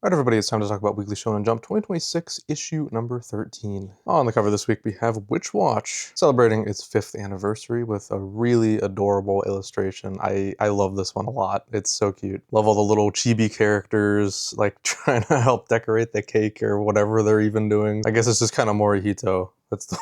Alright everybody, it's time to talk about Weekly Shonen Jump 2026 issue number 13. On the cover this week we have Witch Watch celebrating its 5th anniversary with a really adorable illustration. I love this one a lot. It's so cute. Love all the little chibi characters like trying to help decorate the cake or whatever they're even doing. I guess it's just kind of Morihito. That's the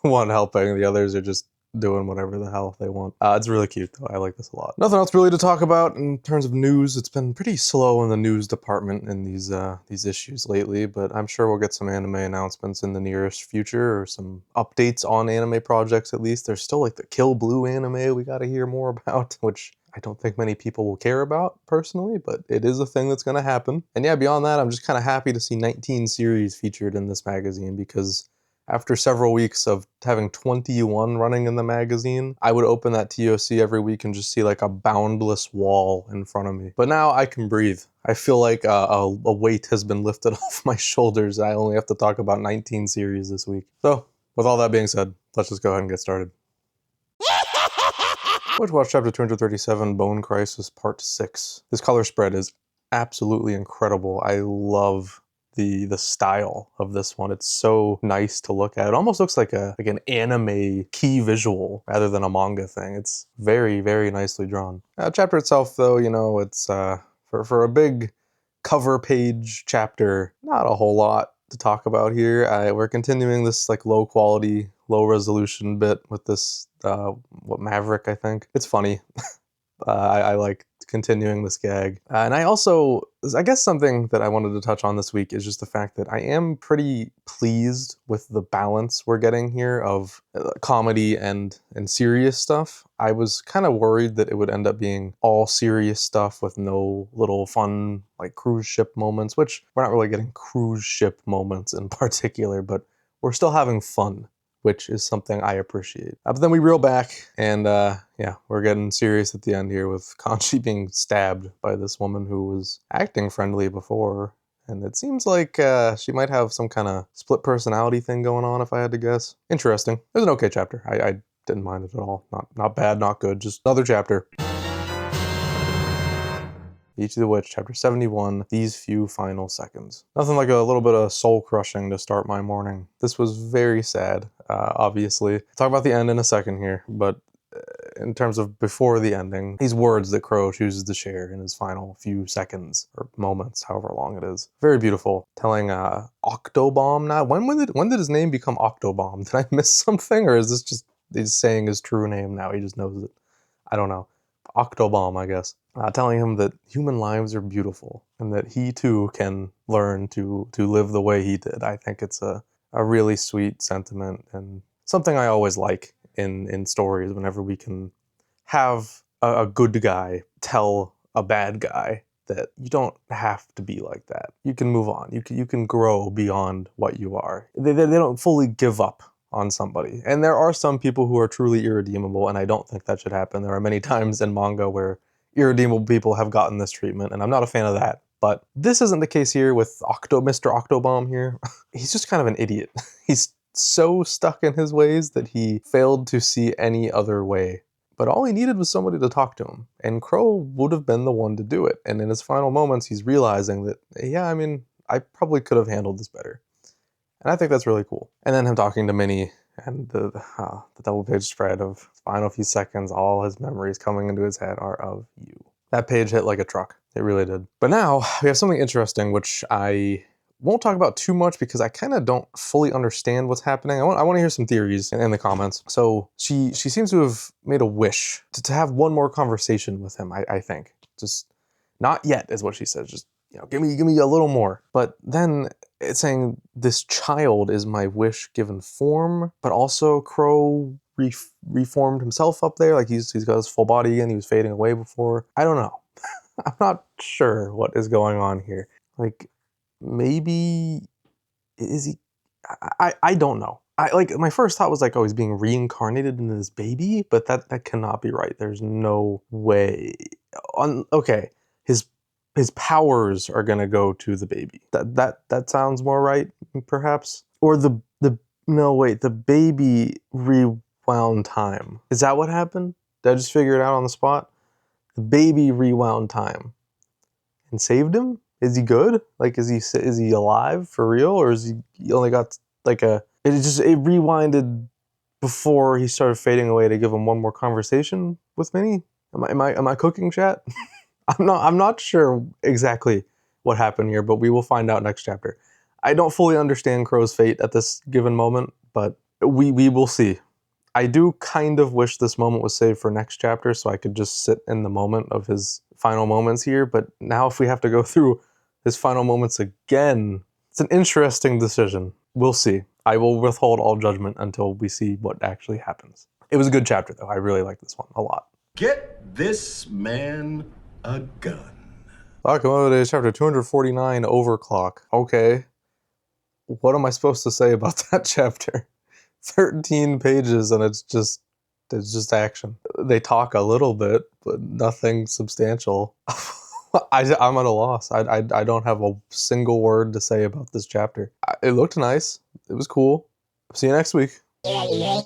one helping, the others are just doing whatever the hell they want. It's really cute though. I like this a lot. Nothing else really to talk about in terms of news. It's been pretty slow in the news department in these issues lately, but I'm sure we'll get some anime announcements in the nearest future or some updates on anime projects at least. There's still like the Kill Blue anime we gotta hear more about, which I don't think many people will care about personally, but it is a thing that's gonna happen. And yeah, beyond that, I'm just kind of happy to see 19 series featured in this magazine because after several weeks of having 21 running in the magazine, I would open that TOC every week and just see like a boundless wall in front of me. But now I can breathe. I feel like a weight has been lifted off my shoulders. I only have to talk about 19 series this week. So, with all that being said, let's just go ahead and get started. Witch Watch Chapter 237, Bone Crisis Part 6. This color spread is absolutely incredible. I love the style of this one. It's so nice to look at. It almost looks like an anime key visual rather than a manga thing. It's very, very nicely drawn. Chapter itself though, you know, it's for a big cover page chapter, not a whole lot to talk about here. We're continuing this like low quality, low resolution bit with this what Maverick, I think. It's funny. I like continuing this gag. And I guess something that I wanted to touch on this week is just the fact that I am pretty pleased with the balance we're getting here of comedy and serious stuff. I was kind of worried that it would end up being all serious stuff with no little fun like cruise ship moments, which we're not really getting cruise ship moments in particular, but we're still having fun, which is something I appreciate. But then we reel back, and yeah, we're getting serious at the end here with Kanchi being stabbed by this woman who was acting friendly before. And it seems like she might have some kind of split personality thing going on, if I had to guess. Interesting. It was an okay chapter. I didn't mind it at all. Not bad, not good, just another chapter. Ichi the Witch, Chapter 71, These Few Final Seconds. Nothing like a little bit of soul-crushing to start my morning. This was very sad, obviously. I'll talk about the end in a second here, but in terms of before the ending, these words that Crow chooses to share in his final few seconds, or moments, however long it is. Very beautiful. Telling Octobomb now. When did his name become Octobomb? Did I miss something, or is this just he's saying his true name now? He just knows it. I don't know. Octobomb, I guess. Telling him that human lives are beautiful and that he too can learn to live the way he did. I think it's a really sweet sentiment and something I always like in stories whenever we can have a good guy tell a bad guy that you don't have to be like that. You can move on. You can grow beyond what you are. They don't fully give up on somebody. And there are some people who are truly irredeemable, and I don't think that should happen. There are many times in manga where irredeemable people have gotten this treatment, and I'm not a fan of that. But this isn't the case here with Mr. Octobomb here. He's just kind of an idiot. He's so stuck in his ways that he failed to see any other way. But all he needed was somebody to talk to him, and Crow would have been the one to do it. And in his final moments, he's realizing that, yeah, I mean, I probably could have handled this better. And I think that's really cool. And then him talking to Minnie and the double page spread of final few seconds, all his memories coming into his head are of you. That page hit like a truck. It really did. But now we have something interesting, which I won't talk about too much because I kind of don't fully understand what's happening. I want to hear some theories in the comments. So she seems to have made a wish to have one more conversation with him, I think. Just not yet is what she says. Just, you know, give me a little more. But then it's saying this child is my wish given form, but also Crow reformed himself up there. Like he's got his full body again. He was fading away before. I don't know. I'm not sure what is going on here. Like maybe is he? I don't know. My first thought was like, oh, he's being reincarnated into this baby, but that cannot be right. There's no way. Okay, his powers are gonna go to the baby. That sounds more right, perhaps. Or the baby rewound time. Is that what happened? Did I just figure it out on the spot? The baby rewound time and saved him? Is he good? Like, is he alive for real, or is he only got like it rewinded before he started fading away to give him one more conversation with Minnie? Am I cooking, chat? I'm not sure exactly what happened here, but we will find out next chapter. I don't fully understand Crow's fate at this given moment, but we will see. I do kind of wish this moment was saved for next chapter so I could just sit in the moment of his final moments here, but now if we have to go through his final moments again, it's an interesting decision. We'll see. I will withhold all judgment until we see what actually happens. It was a good chapter though. I really like this one a lot. Get this man a gun. Sakamoto chapter 249, Overclock. Okay. What am I supposed to say about that chapter? 13 pages and it's just action. They talk a little bit, but nothing substantial. I'm at a loss. I don't have a single word to say about this chapter. It looked nice. It was cool. See you next week. Jujutsu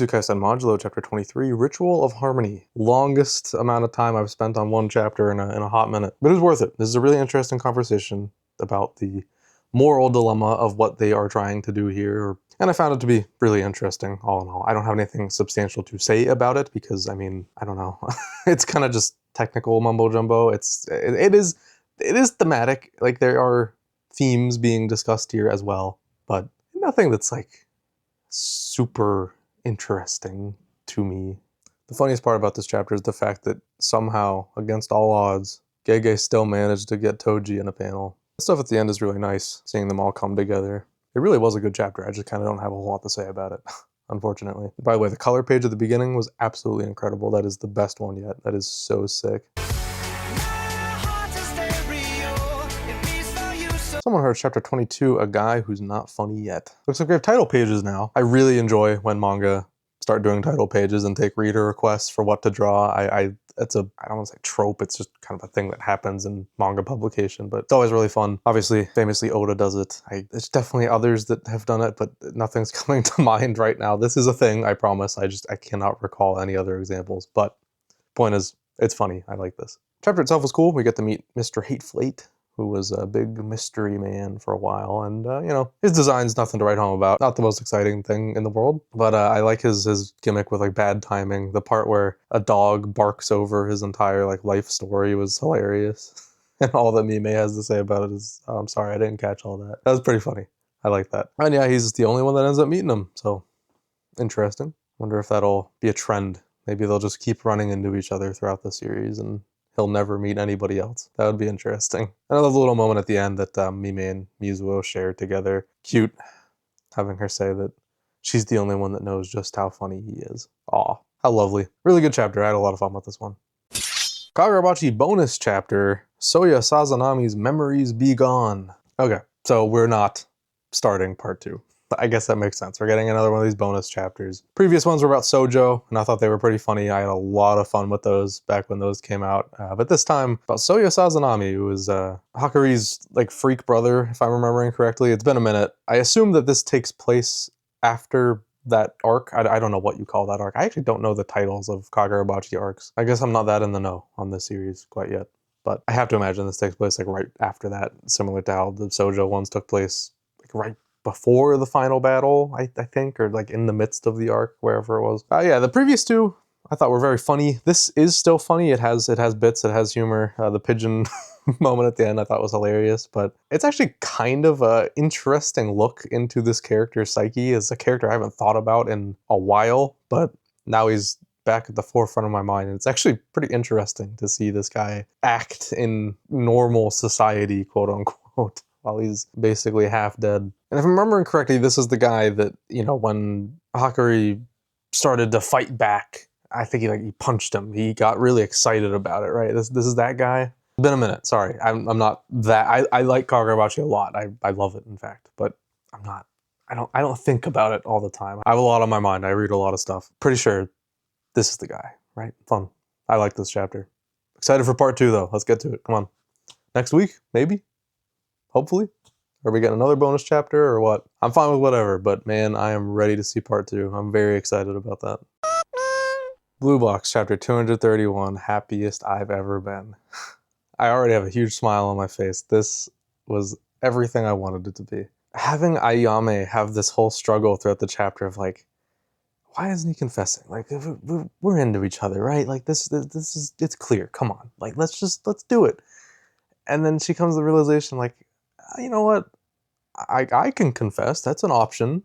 Kaisen Modulo Chapter 23, Ritual of Harmony. Longest amount of time I've spent on one chapter in a hot minute. But it was worth it. This is a really interesting conversation about the moral dilemma of what they are trying to do here. And I found it to be really interesting, all in all. I don't have anything substantial to say about it because, I mean, I don't know. It's kind of just technical mumbo-jumbo. It is thematic. Like, there are themes being discussed here as well, but nothing that's like super interesting to me. The funniest part about this chapter is the fact that somehow, against all odds, Gege still managed to get Toji in a panel. The stuff at the end is really nice, seeing them all come together. It really was a good chapter, I just kind of don't have a whole lot to say about it, unfortunately. By the way, the color page at the beginning was absolutely incredible. That is the best one yet. That is so sick. Someone heard chapter 22, A Guy Who's Not Funny Yet. Looks like we have title pages now. I really enjoy when manga start doing title pages and take reader requests for what to draw. It's a, I don't want to say trope, it's just kind of a thing that happens in manga publication, but it's always really fun. Obviously, famously, Oda does it. There's definitely others that have done it, but nothing's coming to mind right now. This is a thing, I promise. I cannot recall any other examples, but point is, it's funny. I like this. Chapter itself was cool. We get to meet Mr. Hateful Eight, who was a big mystery man for a while, and you know, his design's nothing to write home about. Not the most exciting thing in the world, but I like his gimmick with like bad timing. The part where a dog barks over his entire like life story was hilarious, and all that Mime has to say about it is, oh, I'm sorry, I didn't catch all that. That was pretty funny. I like that. And yeah, he's the only one that ends up meeting him, so interesting. Wonder if that'll be a trend. Maybe they'll just keep running into each other throughout the series and he'll never meet anybody else. That would be interesting. And I love the little moment at the end that Mime and Mizuo shared together. Cute, having her say that she's the only one that knows just how funny he is. Aw, how lovely. Really good chapter. I had a lot of fun with this one. Kagurabachi bonus chapter, Soya Sazanami's Memories Begone. Okay, so we're not starting part 2. I guess that makes sense. We're getting another one of these bonus chapters. Previous ones were about Sojo, and I thought they were pretty funny. I had a lot of fun with those back when those came out. But this time, about Soya Sazanami, who is Hakuri's like freak brother, if I'm remembering correctly. It's been a minute. I assume that this takes place after that arc. I don't know what you call that arc. I actually don't know the titles of Kagurabachi arcs. I guess I'm not that in the know on this series quite yet. But I have to imagine this takes place like right after that, similar to how the Sojo ones took place like right before the final battle, I think, or like in the midst of the arc, wherever it was. Yeah, the previous two I thought were very funny. This is still funny. It has bits, it has humor. The pigeon moment at the end I thought was hilarious, but it's actually kind of a interesting look into this character's psyche. As a character I haven't thought about in a while, but now he's back at the forefront of my mind, and it's actually pretty interesting to see this guy act in normal society, quote unquote, while he's basically half dead. And if I'm remembering correctly, this is the guy that, you know, when Hakuri started to fight back, I think he punched him. He got really excited about it, right? This is that guy. It's been a minute, sorry. I'm not that, I like Kagurabachi a lot. I love it, in fact, but I don't think about it all the time. I have a lot on my mind. I read a lot of stuff. Pretty sure this is the guy, right? Fun. I like this chapter. Excited for part 2 though. Let's get to it. Come on. Next week, maybe? Hopefully? Are we getting another bonus chapter or what? I'm fine with whatever, but man, I am ready to see part 2. I'm very excited about that. Blue Box Chapter 231, happiest I've ever been. I already have a huge smile on my face. This was everything I wanted it to be. Having Ayame have this whole struggle throughout the chapter of like, why isn't he confessing? Like, we're into each other, right? Like this is, it's clear. Come on, like let's do it. And then she comes to the realization, like, you know what? I can confess. That's an option.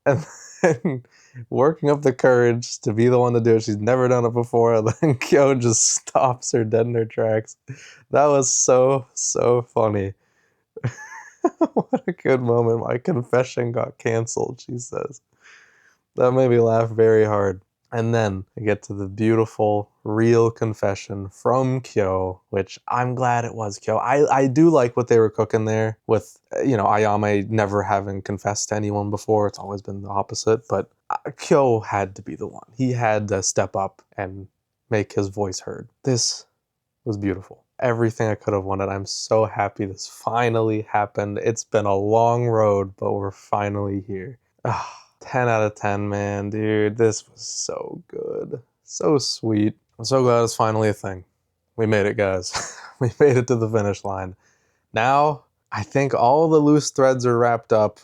And then working up the courage to be the one to do it. She's never done it before. And then Kyo just stops her dead in her tracks. That was so funny. What a good moment. My confession got canceled, she says. That made me laugh very hard. And then I get to the beautiful, real confession from Kyo, which I'm glad it was Kyo. I do like what they were cooking there with, you know, Ayame never having confessed to anyone before. It's always been the opposite, but Kyo had to be the one. He had to step up and make his voice heard. This was beautiful. Everything I could have wanted. I'm so happy this finally happened. It's been a long road, but we're finally here. 10 out of 10, man, dude. This was so good. So sweet. I'm so glad it's finally a thing. We made it, guys. We made it to the finish line. Now, I think all the loose threads are wrapped up.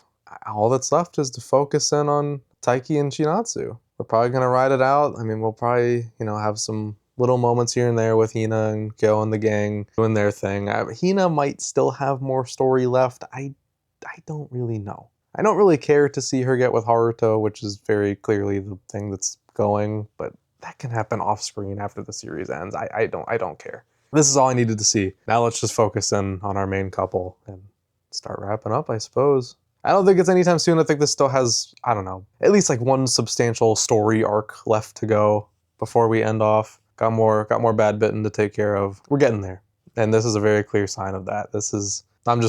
All that's left is to focus in on Taiki and Shinatsu. We're probably going to ride it out. I mean, we'll probably, you know, have some little moments here and there with Hina and Kyo and the gang doing their thing. Hina might still have more story left. I don't really know. I don't really care to see her get with Haruto, which is very clearly the thing that's going, but that can happen off screen after the series ends. I don't care. This is all I needed to see. Now let's just focus in on our main couple and start wrapping up, I suppose. I don't think it's anytime soon. I think this still has, I don't know, at least like one substantial story arc left to go before we end off. Got more bad bitten to take care of. We're getting there. And this is a very clear sign of that. I'm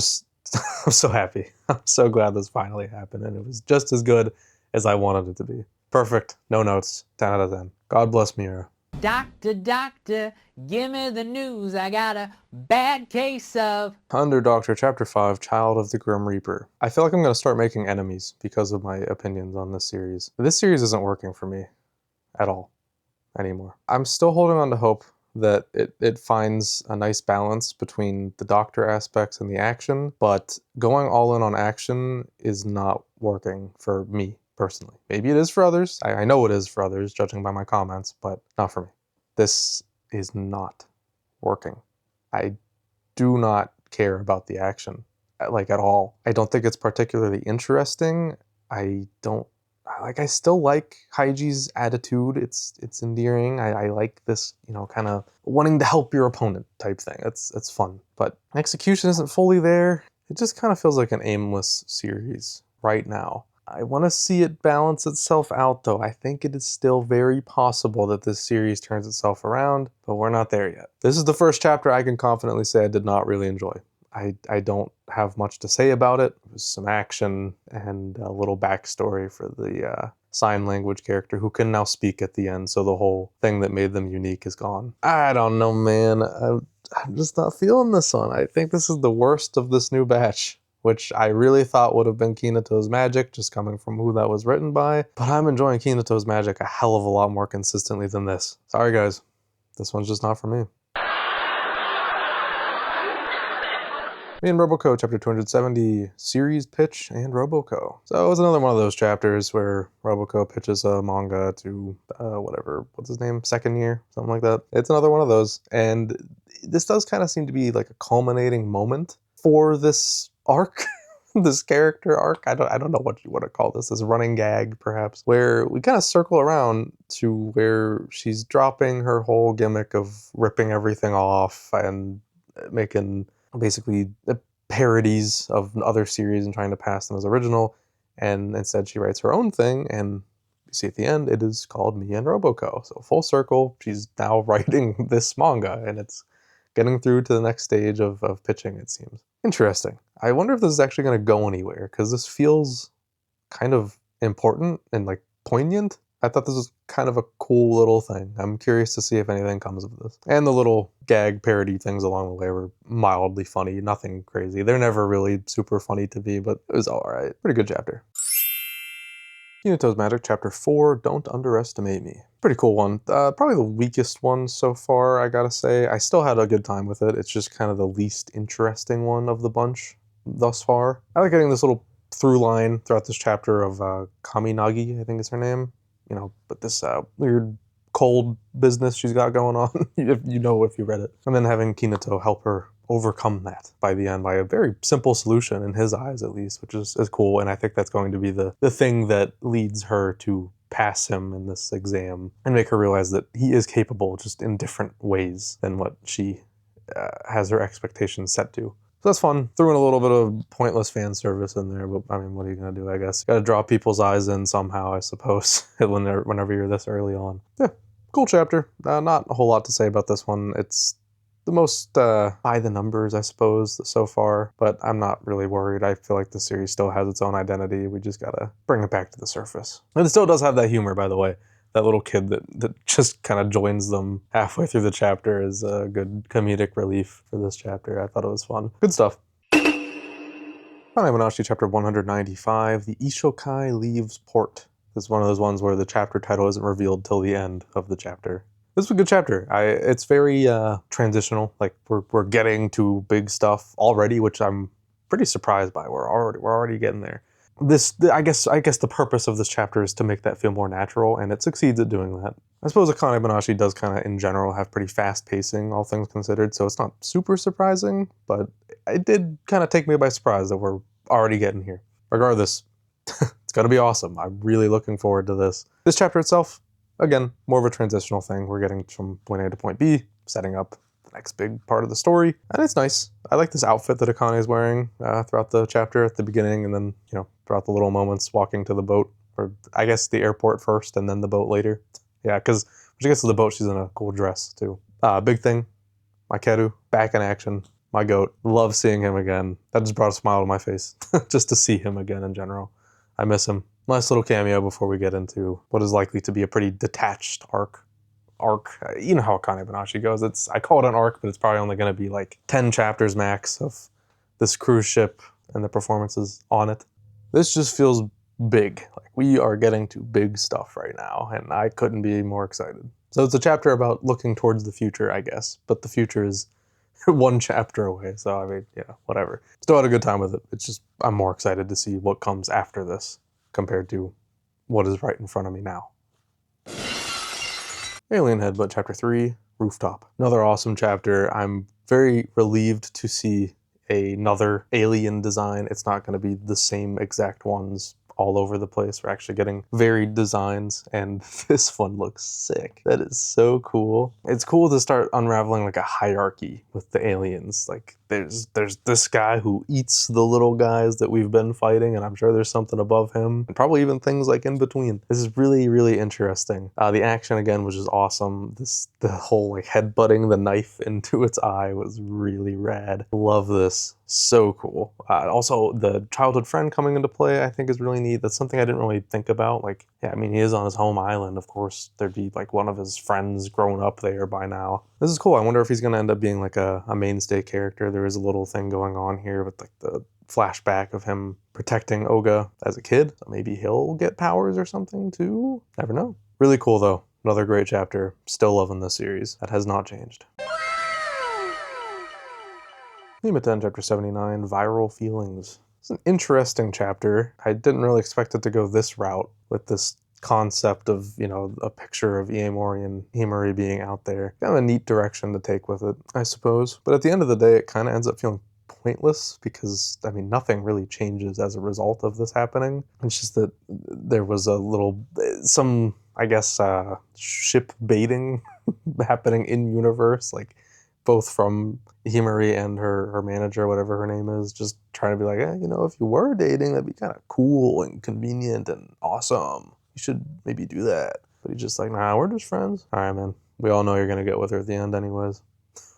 so happy. I'm so glad this finally happened, and it was just as good as I wanted it to be. Perfect. No notes. 10 out of 10. God bless Miura. Doctor, doctor, give me the news. I got a bad case of... Undercover Chapter 5, Child of the Grim Reaper. I feel like I'm going to start making enemies because of my opinions on this series. This series isn't working for me at all anymore. I'm still holding on to hope that it finds a nice balance between the doctor aspects and the action, but going all in on action is not working for me personally. Maybe it is for others. I know it is for others, judging by my comments, but not for me. This is not working. I do not care about the action, like at all. I don't think it's particularly interesting. I still like Haiji's attitude. It's endearing. I like this, you know, kind of wanting to help your opponent type thing. It's fun. But execution isn't fully there. It just kind of feels like an aimless series right now. I want to see it balance itself out, though. I think it is still very possible that this series turns itself around, but we're not there yet. This is the first chapter I can confidently say I did not really enjoy. I don't have much to say about it. It was some action and a little backstory for the sign language character who can now speak at the end, so the whole thing that made them unique is gone. I don't know, man. I'm just not feeling this one. I think this is the worst of this new batch, which I really thought would have been Kinato's magic, just coming from who that was written by. But I'm enjoying Kinato's magic a hell of a lot more consistently than this. Sorry, guys. This one's just not for me. Me and Roboco Chapter 270, Series Pitch and Roboco. So it was another one of those chapters where Roboco pitches a manga to, what's his name? Second year? Something like that. It's another one of those. And this does kind of seem to be like a culminating moment for this arc. This character arc. I don't know what you want to call this running gag, perhaps, where we kind of circle around to where she's dropping her whole gimmick of ripping everything off and making basically parodies of other series and trying to pass them as original, and instead she writes her own thing, and you see at the end it is called Me and Roboco. So full circle, she's now writing this manga, and it's getting through to the next stage of pitching, it seems. Interesting. I wonder if this is actually going to go anywhere, because this feels kind of important and like poignant. I thought this was kind of a cool little thing. I'm curious to see if anything comes of this. And the little gag parody things along the way were mildly funny, nothing crazy. They're never really super funny to me, but it was alright. Pretty good chapter. Kinato's Magic, Chapter 4, Don't Underestimate Me. Pretty cool one. Probably the weakest one so far, I gotta say. I still had a good time with it. It's just kind of the least interesting one of the bunch thus far. I like getting this little through line throughout this chapter of Kaminagi, I think is her name. You know, but this weird cold business she's got going on, if you read it. And then having Kinato help her overcome that by the end by a very simple solution in his eyes, at least, which is cool. And I think that's going to be the thing that leads her to pass him in this exam and make her realize that he is capable, just in different ways than what she has her expectations set to. So that's fun. Threw in a little bit of pointless fan service in there, but I mean, what are you gonna do, I guess? Gotta draw people's eyes in somehow, I suppose, whenever you're this early on. Yeah, cool chapter. Not a whole lot to say about this one. It's the most by the numbers, I suppose, so far, but I'm not really worried. I feel like the series still has its own identity. We just gotta bring it back to the surface. And it still does have that humor, by the way. That little kid that just kind of joins them halfway through the chapter is a good comedic relief for this chapter. I thought it was fun. Good stuff. Akane-banashi Chapter 195, The Ishokai Leaves Port. This is one of those ones where the chapter title isn't revealed till the end of the chapter. This is a good chapter. It's very transitional. Like we're getting to big stuff already, which I'm pretty surprised by. We're already getting there. I guess the purpose of this chapter is to make that feel more natural, and it succeeds at doing that. I suppose Akane-banashi does kind of, in general, have pretty fast pacing, all things considered, so it's not super surprising, but it did kind of take me by surprise that we're already getting here. Regardless, it's gonna be awesome. I'm really looking forward to this. This chapter itself, again, more of a transitional thing. We're getting from point A to point B, setting up the next big part of the story, and it's nice. I like this outfit that Akane is wearing throughout the chapter at the beginning, and then, you know, throughout the little moments walking to the boat, or I guess the airport first and then the boat later. Yeah, because when she gets to the boat, she's in a cool dress too. Big thing, Makeru, back in action. My goat. Love seeing him again. That just brought a smile to my face, just to see him again in general. I miss him. Nice little cameo before we get into what is likely to be a pretty detached arc. You know how Akane-banashi goes. I call it an arc, but it's probably only going to be like 10 chapters max of this cruise ship and the performances on it. This just feels big. Like we are getting to big stuff right now, and I couldn't be more excited. So it's a chapter about looking towards the future, I guess, but the future is one chapter away. So I mean, yeah, whatever. Still had a good time with it. It's just I'm more excited to see what comes after this compared to what is right in front of me now. Alien Headbutt Chapter 3, Rooftop. Another awesome chapter. I'm very relieved to see another alien design. It's not going to be the same exact ones all over the place. We're actually getting varied designs, and this one looks sick. That is so cool. It's cool to start unraveling like a hierarchy with the aliens. Like there's this guy who eats the little guys that we've been fighting, and I'm sure there's something above him, and probably even things like in between. This is really, really interesting. The action again was just awesome. The whole like headbutting the knife into its eye was really rad. Love this. So cool. Also, the childhood friend coming into play, I think, is really neat. That's something I didn't really think about. Like, yeah, I mean, he is on his home island. Of course, there'd be like one of his friends grown up there by now. This is cool. I wonder if he's going to end up being like a mainstay character. There is a little thing going on here with like the flashback of him protecting Oga as a kid. So maybe he'll get powers or something too. Never know. Really cool though. Another great chapter. Still loving this series. That has not changed. Hima-Ten Chapter 79, Viral Feelings. It's an interesting chapter. I didn't really expect it to go this route with this concept of, you know, a picture of Iemori and Himari being out there. Kind of a neat direction to take with it, I suppose. But at the end of the day, it kind of ends up feeling pointless because, I mean, nothing really changes as a result of this happening. It's just that there was some, I guess, ship baiting happening in universe, like both from Himari and her manager, whatever her name is, just trying to be like, you know, if you were dating, that'd be kind of cool and convenient and awesome. You should maybe do that. But he's just like, nah, we're just friends. All right, man. We all know you're going to get with her at the end anyways.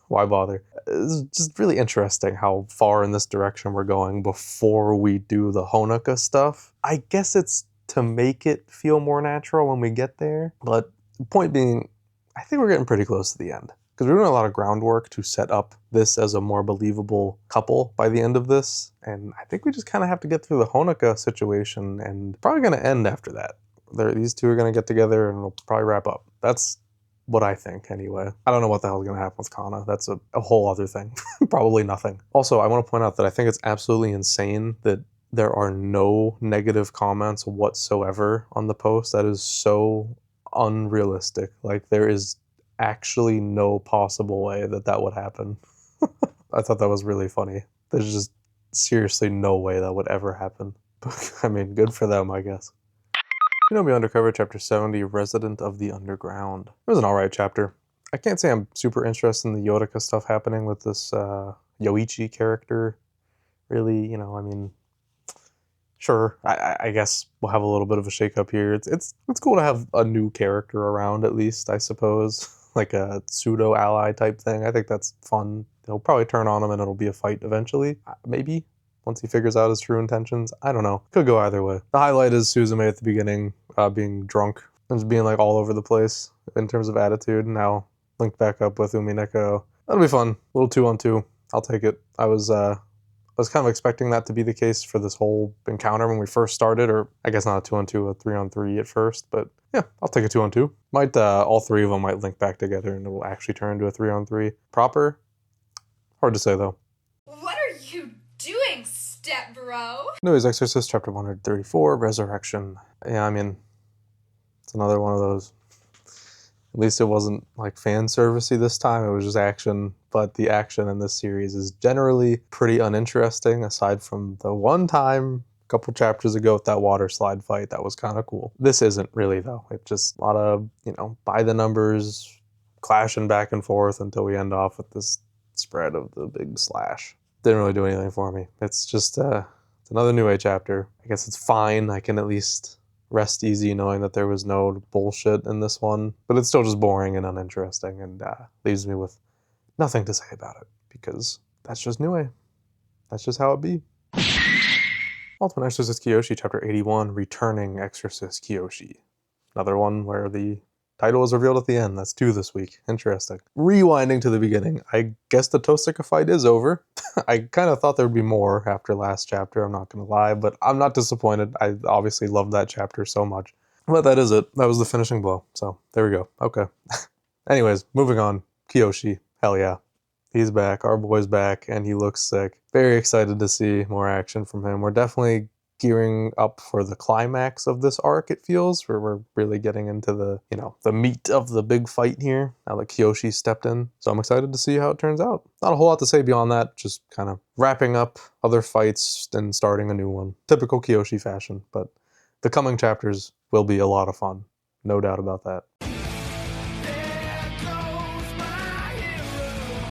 Why bother? It's just really interesting how far in this direction we're going before we do the Honoka stuff. I guess it's to make it feel more natural when we get there. But the point being, I think we're getting pretty close to the end. because we're doing a lot of groundwork to set up this as a more believable couple by the end of this. And I think we just kind of have to get through the Honoka situation, and probably going to end after that. These two are going to get together and it'll probably wrap up. That's what I think, anyway. I don't know what the hell is going to happen with Kana. That's a whole other thing. Probably nothing. Also, I want to point out that I think it's absolutely insane that there are no negative comments whatsoever on the post. That is so unrealistic. Like, there is actually no possible way that that would happen. I thought that was really funny. There's just seriously no way that would ever happen. I mean, good for them, I guess. Shinobi Undercover Chapter 70, Resident of the Underground. It was an alright chapter. I can't say I'm super interested in the Yotaka stuff happening with this Yoichi character. Really, you know, I mean, sure, I guess we'll have a little bit of a shake-up here. It's cool to have a new character around, at least, I suppose. Like a pseudo-ally type thing. I think that's fun. They'll probably turn on him and it'll be a fight eventually. Maybe. Once he figures out his true intentions. I don't know. Could go either way. The highlight is Suzume at the beginning being drunk and just being like all over the place in terms of attitude. Now linked back up with Umineko. That'll be fun. A little 2-on-2. I'll take it. I was kind of expecting that to be the case for this whole encounter when we first started, or I guess not a 2-on-2, a 3-on-3 at first, but yeah, I'll take a 2-on-2. Might all three of them might link back together and it will actually turn into a 3-on-3 proper. Hard to say though. What are you doing, step bro? Anyways, Exorcist Chapter 134, Resurrection. Yeah, I mean, it's another one of those. At least it wasn't like fan servicey this time, it was just action, but the action in this series is generally pretty uninteresting, aside from the one time a couple chapters ago with that water slide fight that was kind of cool. This isn't really though. It's just a lot of, you know, by the numbers, clashing back and forth until we end off with this spread of the big slash. Didn't really do anything for me. It's just, it's another New Age chapter. I guess it's fine. I can at least rest easy knowing that there was no bullshit in this one, but it's still just boring and uninteresting and leaves me with nothing to say about it because that's just New Age. That's just how it be. Ultimate Exorcist Kiyoshi Chapter 81, Returning Exorcist Kiyoshi. Another one where the title was revealed at the end. That's 2 this week. Interesting. Rewinding to the beginning, I guess the Tosaka fight is over. I kind of thought there would be more after last chapter, I'm not going to lie, but I'm not disappointed. I obviously loved that chapter so much. But that is it. That was the finishing blow. So there we go. Okay. Anyways, moving on. Kiyoshi. Hell yeah. He's back. Our boy's back, and he looks sick. Very excited to see more action from him. We're definitely gearing up for the climax of this arc, it feels, where we're really getting into the, you know, the meat of the big fight here, now that Kiyoshi stepped in. So I'm excited to see how it turns out. Not a whole lot to say beyond that, just kind of wrapping up other fights and starting a new one. Typical Kiyoshi fashion, but the coming chapters will be a lot of fun. No doubt about that.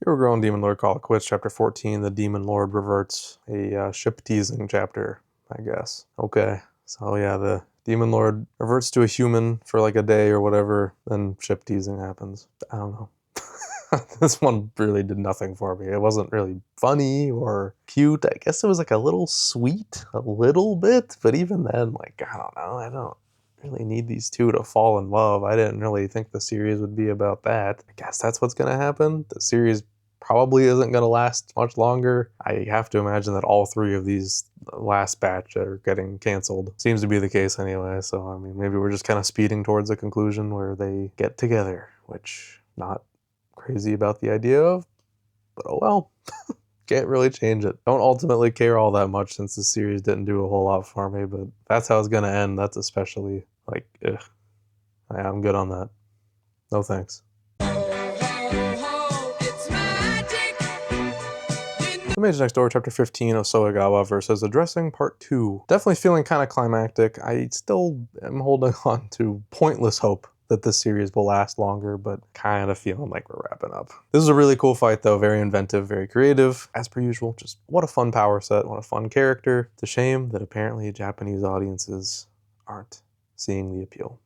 Hero Girl and Demon Lord Call It Quits, Chapter 14, The Demon Lord Reverts, a ship teasing chapter, I guess. Okay, so yeah, the Demon Lord reverts to a human for like a day or whatever, then ship teasing happens. I don't know. This one really did nothing for me. It wasn't really funny or cute. I guess it was like a little sweet, a little bit, but even then, like, I don't know, I don't really need these two to fall in love. I didn't really think the series would be about that. I guess that's what's gonna happen. The series probably isn't going to last much longer. I have to imagine that all 3 of these last batch are getting canceled. Seems to be the case anyway, so I mean, maybe we're just kind of speeding towards a conclusion where they get together, which not crazy about the idea of, but oh well. Can't really change it. Don't ultimately care all that much since the series didn't do a whole lot for me, but that's how it's going to end. That's especially, like, ugh. I'm good on that. No thanks. The Mage Next Door, Chapter 15 of Soya versus Addressing Part 2. Definitely feeling kind of climactic. I still am holding on to pointless hope that this series will last longer, but kind of feeling like we're wrapping up. This is a really cool fight though, very inventive, very creative, as per usual. Just what a fun power set, what a fun character. It's a shame that apparently Japanese audiences aren't seeing the appeal.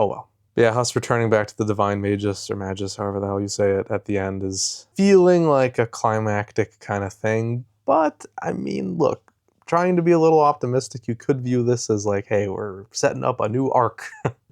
Oh well. Yeah, us returning back to the Divine Magus, or Magus, however the hell you say it, at the end is feeling like a climactic kind of thing. But, I mean, look, trying to be a little optimistic, you could view this as like, hey, we're setting up a new arc,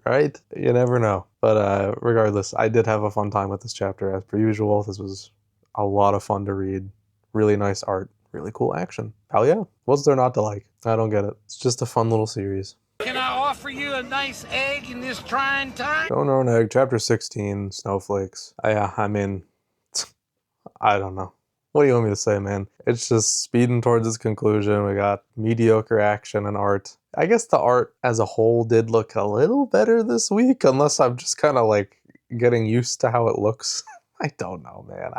right? You never know. But regardless, I did have a fun time with this chapter as per usual. This was a lot of fun to read. Really nice art. Really cool action. Hell yeah. What's there not to like? I don't get it. It's just a fun little series. Can I offer you a nice egg in this trying time? Gonron Egg Chapter 16, Snowflakes. I mean, I don't know. What do you want me to say, man? It's just speeding towards its conclusion. We got mediocre action and art. I guess the art as a whole did look a little better this week, unless I'm just kind of like getting used to how it looks. I don't know, man.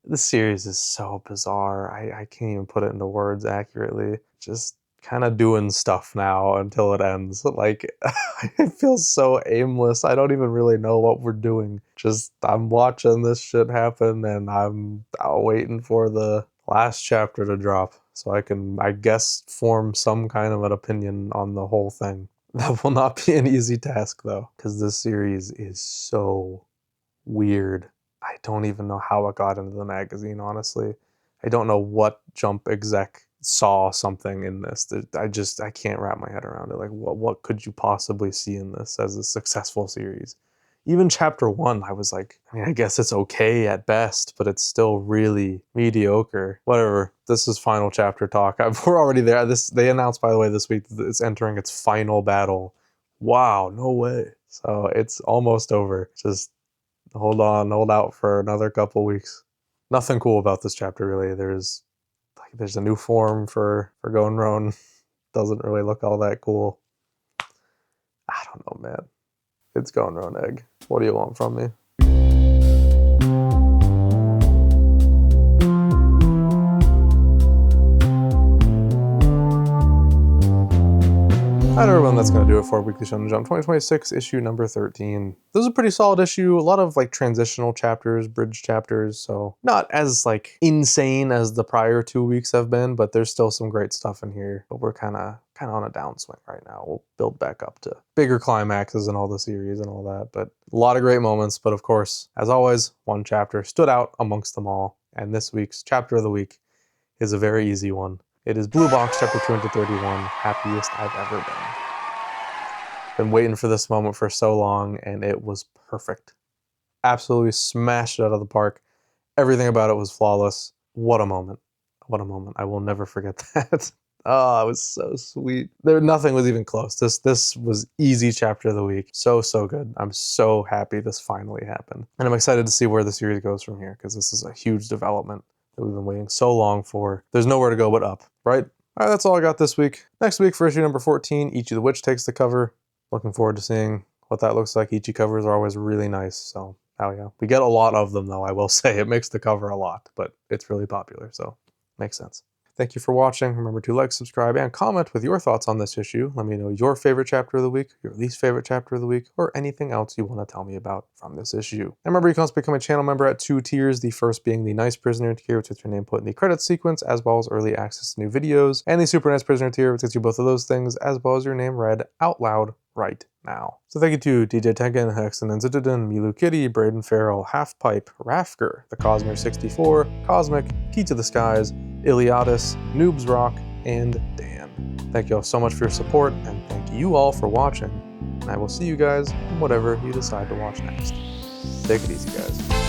This series is so bizarre. I can't even put it into words accurately. Just kind of doing stuff now until it ends. Like, it feels so aimless. I don't even really know what we're doing. Just, I'm watching this shit happen and I'm waiting for the last chapter to drop so I can, I guess, form some kind of an opinion on the whole thing. That will not be an easy task though, because this series is so weird. I don't even know how it got into the magazine, honestly. I don't know what Jump exec saw something in this. I can't wrap my head around it. Like, what could you possibly see in this as a successful series? Even chapter 1, I was like, I mean, I guess it's okay at best, but it's still really mediocre. Whatever. This is final chapter talk. We're already there. They announced, by the way, this week that it's entering its final battle. Wow, no way. So it's almost over. Just hold on, hold out for another couple weeks. Nothing cool about this chapter, really. There's a new form for Gonron. Doesn't really look all that cool. I don't know, man. It's Gonron Egg. What do you want from me? Alright everyone, that's going to do it for Weekly Shonen Jump 2026 issue number 13. This is a pretty solid issue, a lot of like transitional chapters, bridge chapters, so not as like insane as the prior 2 weeks have been, but there's still some great stuff in here. But we're kind of on a downswing right now. We'll build back up to bigger climaxes in all the series and all that, but a lot of great moments. But of course, as always, one chapter stood out amongst them all, and this week's chapter of the week is a very easy one. It is Blue Box Chapter 231, Happiest I've Ever Been. Been waiting for this moment for so long, and it was perfect. Absolutely smashed it out of the park. Everything about it was flawless. What a moment. What a moment. I will never forget that. Oh, it was so sweet. Nothing was even close. This was easy chapter of the week. So good. I'm so happy this finally happened. And I'm excited to see where the series goes from here, because this is a huge development that we've been waiting so long for. There's nowhere to go but up, right? All right, that's all I got this week. Next week for issue number 14, Ichi the Witch takes the cover. Looking forward to seeing what that looks like. Ichi covers are always really nice, so hell yeah. We get a lot of them though, I will say. It makes the cover a lot, but it's really popular, so makes sense. Thank you for watching. Remember to like, subscribe, and comment with your thoughts on this issue. Let me know your favorite chapter of the week, your least favorite chapter of the week, or anything else you want to tell me about from this issue. And remember, you can also become a channel member at 2 tiers. The first being the Nice Prisoner tier, which is your name put in the credits sequence, as well as early access to new videos, and the Super Nice Prisoner tier, which gets you both of those things, as well as your name read out loud right now. So thank you to DJ Tengen, Hexen and Zitudin, Milu Kitty, Braden Farrell, Halfpipe, Rafker, The Cosmer 64, Cosmic, Key to the Skies, Iliadis, Noobs Rock, and Dan. Thank you all so much for your support, and thank you all for watching. And I will see you guys in whatever you decide to watch next. Take it easy, guys.